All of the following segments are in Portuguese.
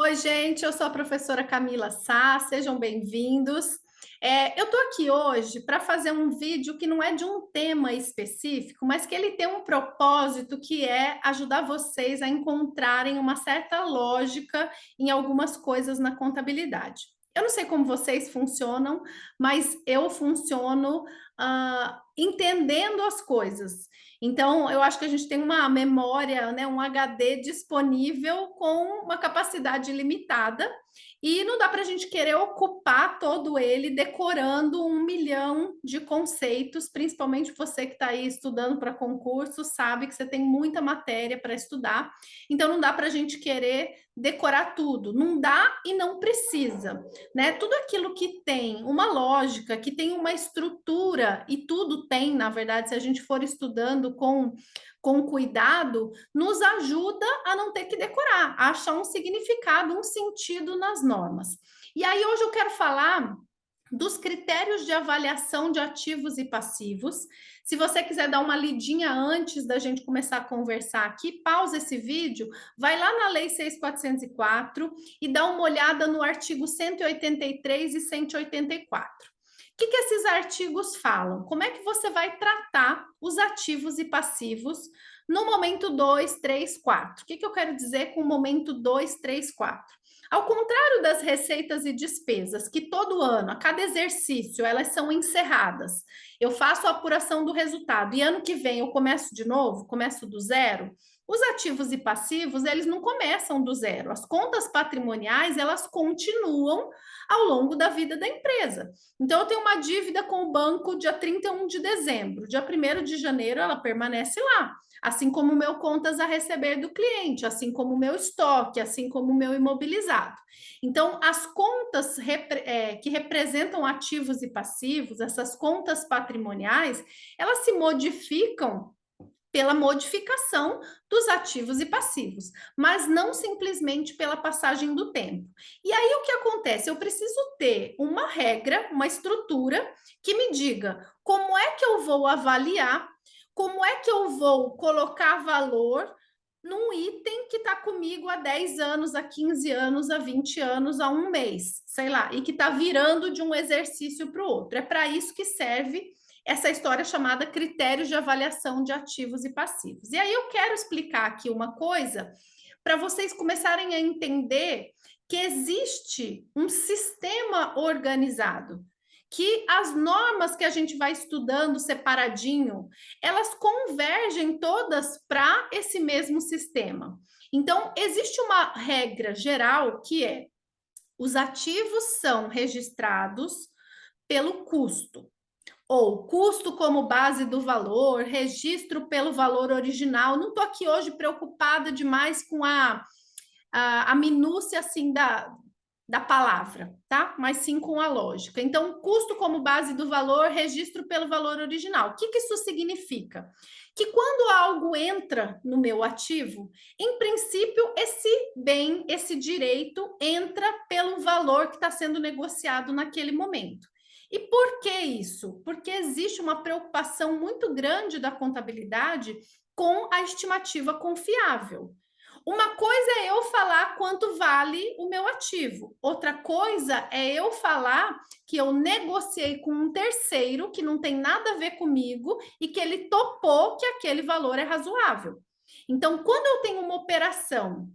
Oi, gente, eu sou a professora Camila Sá, sejam bem-vindos. Eu estou aqui hoje para fazer um vídeo que não é de um tema específico, mas que ele tem um propósito que é ajudar vocês a encontrarem uma certa lógica em algumas coisas na contabilidade. Eu não sei como vocês funcionam, mas eu funciono entendendo as coisas. Então, eu acho que a gente tem uma memória, né, um HD disponível com uma capacidade limitada e não dá para a gente querer ocupar todo ele decorando 1 milhão de conceitos, principalmente você que está aí estudando para concurso, sabe que você tem muita matéria para estudar, então não dá para a gente querer decorar tudo, não dá e não precisa, né? Tudo aquilo que tem uma lógica, que tem uma estrutura, e tudo tem, na verdade, se a gente for estudando com cuidado, nos ajuda a não ter que decorar, a achar um significado, um sentido nas normas. E aí hoje eu quero falar dos critérios de avaliação de ativos e passivos. Se você quiser dar uma lidinha antes da gente começar a conversar aqui, pausa esse vídeo, vai lá na Lei 6.404 e dá uma olhada no artigo 183 e 184. O que esses artigos falam? Como é que você vai tratar os ativos e passivos no momento 2, 3, 4? O que eu quero dizer com o momento 2, 3, 4? Ao contrário das receitas e despesas, que todo ano, a cada exercício, elas são encerradas, eu faço a apuração do resultado e ano que vem eu começo de novo, começo do zero. Os ativos e passivos, eles não começam do zero. As contas patrimoniais, elas continuam ao longo da vida da empresa. Então, eu tenho uma dívida com o banco dia 31 de dezembro. Dia 1º de janeiro, ela permanece lá. Assim como o meu contas a receber do cliente, assim como o meu estoque, assim como o meu imobilizado. Então, as contas que representam ativos e passivos, essas contas patrimoniais, elas se modificam pela modificação dos ativos e passivos, mas não simplesmente pela passagem do tempo. E aí o que acontece? Eu preciso ter uma regra, uma estrutura que me diga como é que eu vou avaliar, como é que eu vou colocar valor num item que está comigo há 10 anos, há 15 anos, há 20 anos, há um mês, sei lá, e que está virando de um exercício para o outro. É para isso que serve essa história chamada critérios de avaliação de ativos e passivos. E aí eu quero explicar aqui uma coisa para vocês começarem a entender que existe um sistema organizado, que as normas que a gente vai estudando separadinho, elas convergem todas para esse mesmo sistema. Então, existe uma regra geral que é: os ativos são registrados pelo custo, ou custo como base do valor, registro pelo valor original. Não estou aqui hoje preocupada demais com a minúcia assim da palavra, tá? Mas sim com a lógica. Então, custo como base do valor, registro pelo valor original. O que isso significa? Que quando algo entra no meu ativo, em princípio, esse bem, esse direito entra pelo valor que está sendo negociado naquele momento. E por que isso? Porque existe uma preocupação muito grande da contabilidade com a estimativa confiável. Uma coisa é eu falar quanto vale o meu ativo, outra coisa é eu falar que eu negociei com um terceiro que não tem nada a ver comigo e que ele topou que aquele valor é razoável. Então, quando eu tenho uma operação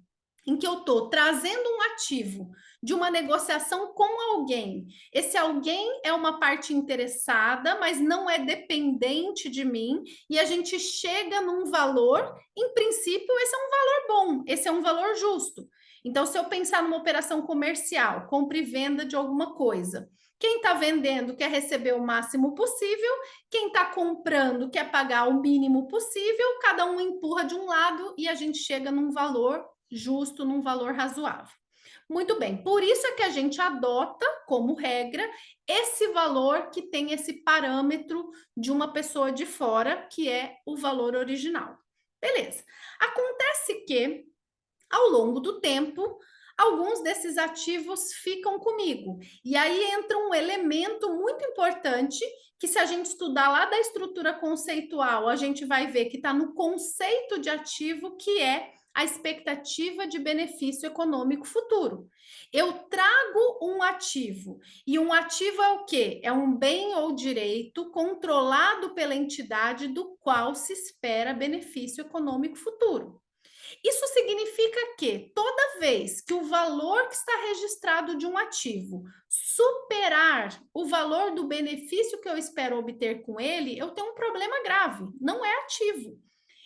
em que eu estou trazendo um ativo de uma negociação com alguém, esse alguém é uma parte interessada, mas não é dependente de mim, e a gente chega num valor, em princípio, esse é um valor bom, esse é um valor justo. Então, se eu pensar numa operação comercial, compra e venda de alguma coisa, quem está vendendo quer receber o máximo possível, quem está comprando quer pagar o mínimo possível, cada um empurra de um lado e a gente chega num valor justo, num valor razoável. Muito bem, por isso é que a gente adota como regra esse valor que tem esse parâmetro de uma pessoa de fora, que é o valor original. Beleza. Acontece que, ao longo do tempo, alguns desses ativos ficam comigo. E aí entra um elemento muito importante que, se a gente estudar lá da estrutura conceitual, a gente vai ver que está no conceito de ativo, que é a expectativa de benefício econômico futuro. Eu trago um ativo, e um ativo é o quê? É um bem ou direito controlado pela entidade do qual se espera benefício econômico futuro. Isso significa que toda vez que o valor que está registrado de um ativo superar o valor do benefício que eu espero obter com ele, eu tenho um problema grave, não é ativo.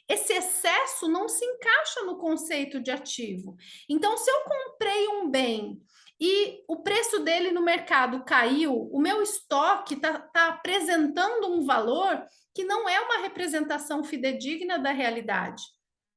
Esse excesso não se encaixa no conceito de ativo. Então, se eu comprei um bem e o preço dele no mercado caiu, o meu estoque está apresentando um valor que não é uma representação fidedigna da realidade.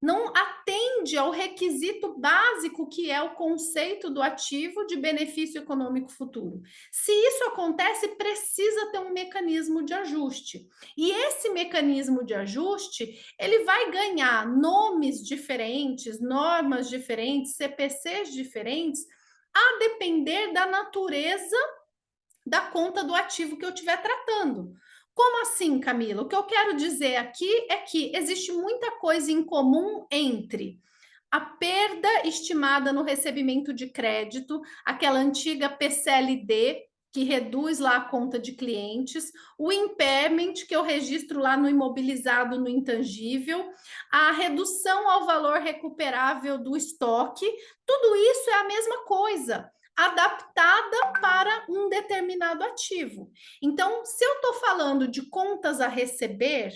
Não atende ao requisito básico que é o conceito do ativo de benefício econômico futuro. Se isso acontece, precisa ter um mecanismo de ajuste. E esse mecanismo de ajuste, ele vai ganhar nomes diferentes, normas diferentes, CPCs diferentes, a depender da natureza da conta do ativo que eu estiver tratando. Como assim, Camila? O que eu quero dizer aqui é que existe muita coisa em comum entre a perda estimada no recebimento de crédito, aquela antiga PCLD, que reduz lá a conta de clientes, o impairment, que eu registro lá no imobilizado no intangível, a redução ao valor recuperável do estoque, tudo isso é a mesma coisa, adaptada para um determinado ativo. Então, se eu estou falando de contas a receber,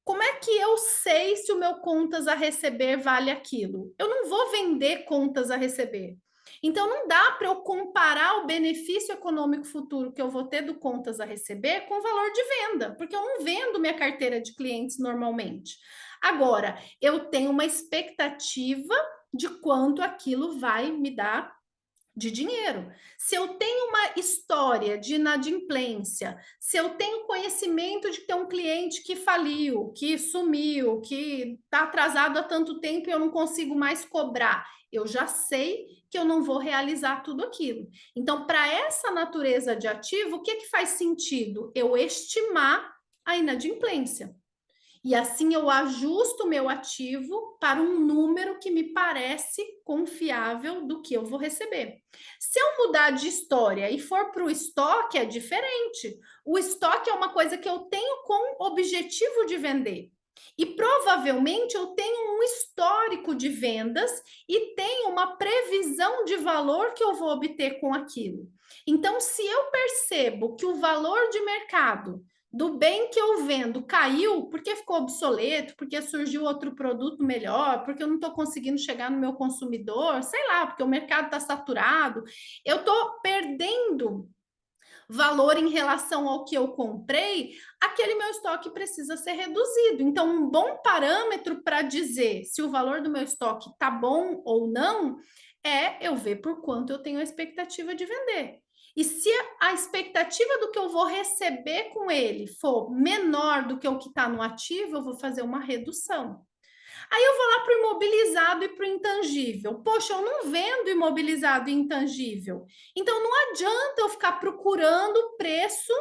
como é que eu sei se o meu contas a receber vale aquilo? Eu não vou vender contas a receber. Então, não dá para eu comparar o benefício econômico futuro que eu vou ter do contas a receber com o valor de venda, porque eu não vendo minha carteira de clientes normalmente. Agora, eu tenho uma expectativa de quanto aquilo vai me dar de dinheiro. Se eu tenho uma história de inadimplência, se eu tenho conhecimento de que tem um cliente que faliu, que sumiu, que está atrasado há tanto tempo e eu não consigo mais cobrar, eu já sei que eu não vou realizar tudo aquilo. Então, para essa natureza de ativo, o que que faz sentido? Eu estimar a inadimplência. E assim eu ajusto o meu ativo para um número que me parece confiável do que eu vou receber. Se eu mudar de história e for para o estoque, é diferente. O estoque é uma coisa que eu tenho com objetivo de vender. E provavelmente eu tenho um histórico de vendas e tenho uma previsão de valor que eu vou obter com aquilo. Então, se eu percebo que o valor de mercado do bem que eu vendo caiu porque ficou obsoleto, porque surgiu outro produto melhor, porque eu não estou conseguindo chegar no meu consumidor, sei lá, porque o mercado está saturado, eu estou perdendo valor em relação ao que eu comprei, aquele meu estoque precisa ser reduzido. Então, um bom parâmetro para dizer se o valor do meu estoque está bom ou não é eu ver por quanto eu tenho a expectativa de vender. E se a expectativa do que eu vou receber com ele for menor do que o que está no ativo, eu vou fazer uma redução. Aí eu vou lá para o imobilizado e para o intangível. Poxa, eu não vendo imobilizado e intangível. Então não adianta eu ficar procurando o preço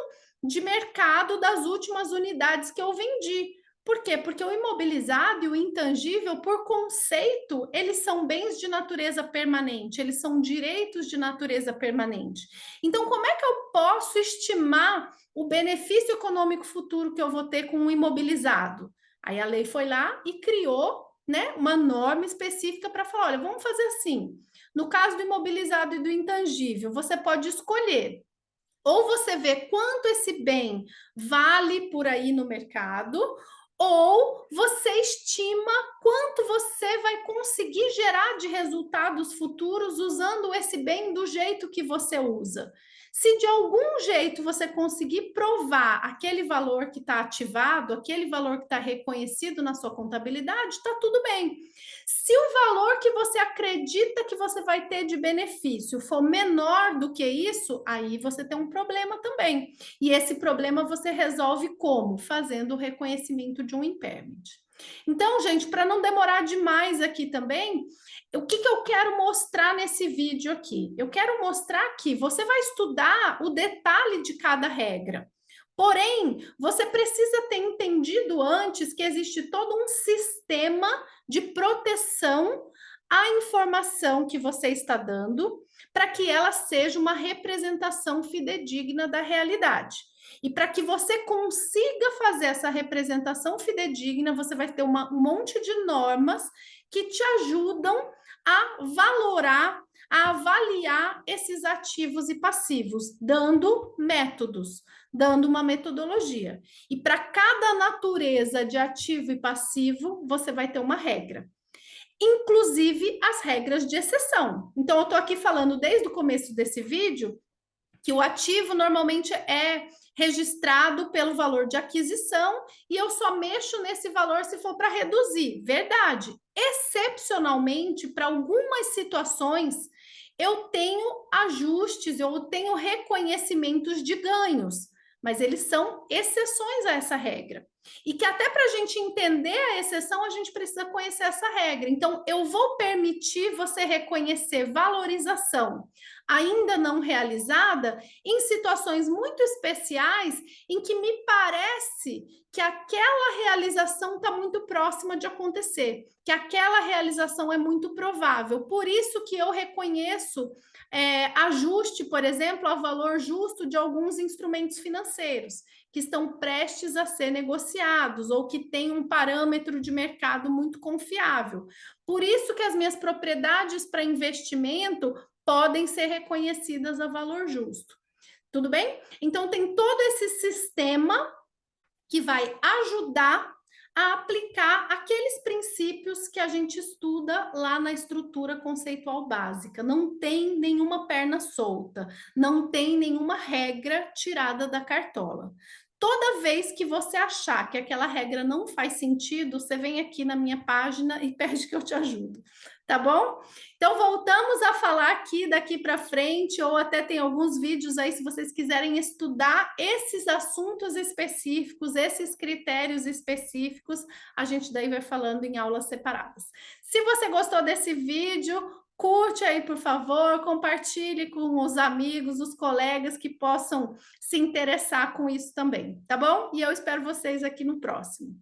de mercado das últimas unidades que eu vendi. Por quê? Porque o imobilizado e o intangível, por conceito, eles são bens de natureza permanente, eles são direitos de natureza permanente. Então, como é que eu posso estimar o benefício econômico futuro que eu vou ter com o imobilizado? Aí a lei foi lá e criou, né, uma norma específica para falar: olha, vamos fazer assim. No caso do imobilizado e do intangível, você pode escolher. Ou você vê quanto esse bem vale por aí no mercado, ou você estima quanto você vai conseguir gerar de resultados futuros usando esse bem do jeito que você usa. Se de algum jeito você conseguir provar aquele valor que está ativado, aquele valor que está reconhecido na sua contabilidade, está tudo bem. Se o valor que você acredita que você vai ter de benefício for menor do que isso, aí você tem um problema também. E esse problema você resolve como? Fazendo o reconhecimento de um impairment. Então, gente, para não demorar demais aqui também, o que eu quero mostrar nesse vídeo aqui? Eu quero mostrar que você vai estudar o detalhe de cada regra. Porém, você precisa ter entendido antes que existe todo um sistema de proteção à informação que você está dando, para que ela seja uma representação fidedigna da realidade. E para que você consiga fazer essa representação fidedigna, você vai ter um monte de normas que te ajudam a valorar, a avaliar esses ativos e passivos, dando métodos, dando uma metodologia. E para cada natureza de ativo e passivo, você vai ter uma regra, inclusive as regras de exceção. Então, eu estou aqui falando desde o começo desse vídeo que o ativo normalmente é registrado pelo valor de aquisição e eu só mexo nesse valor se for para reduzir. Verdade. Excepcionalmente, para algumas situações, eu tenho ajustes, eu tenho reconhecimentos de ganhos, mas eles são exceções a essa regra. E que até para a gente entender a exceção, a gente precisa conhecer essa regra. Então, eu vou permitir você reconhecer valorização ainda não realizada em situações muito especiais em que me parece que aquela realização está muito próxima de acontecer, que aquela realização é muito provável. Por isso que eu reconheço ajuste, por exemplo, ao valor justo de alguns instrumentos financeiros que estão prestes a ser negociados ou que têm um parâmetro de mercado muito confiável. Por isso que as minhas propriedades para investimento podem ser reconhecidas a valor justo. Tudo bem? Então, tem todo esse sistema que vai ajudar a aplicar aqueles princípios que a gente estuda lá na estrutura conceitual básica. Não tem nenhuma perna solta, não tem nenhuma regra tirada da cartola. Toda vez que você achar que aquela regra não faz sentido, você vem aqui na minha página e pede que eu te ajude, tá bom? Então, voltamos a falar aqui daqui para frente, ou até tem alguns vídeos aí, se vocês quiserem estudar esses assuntos específicos, esses critérios específicos, a gente daí vai falando em aulas separadas. Se você gostou desse vídeo, curte aí, por favor, compartilhe com os amigos, os colegas que possam se interessar com isso também, tá bom? E eu espero vocês aqui no próximo.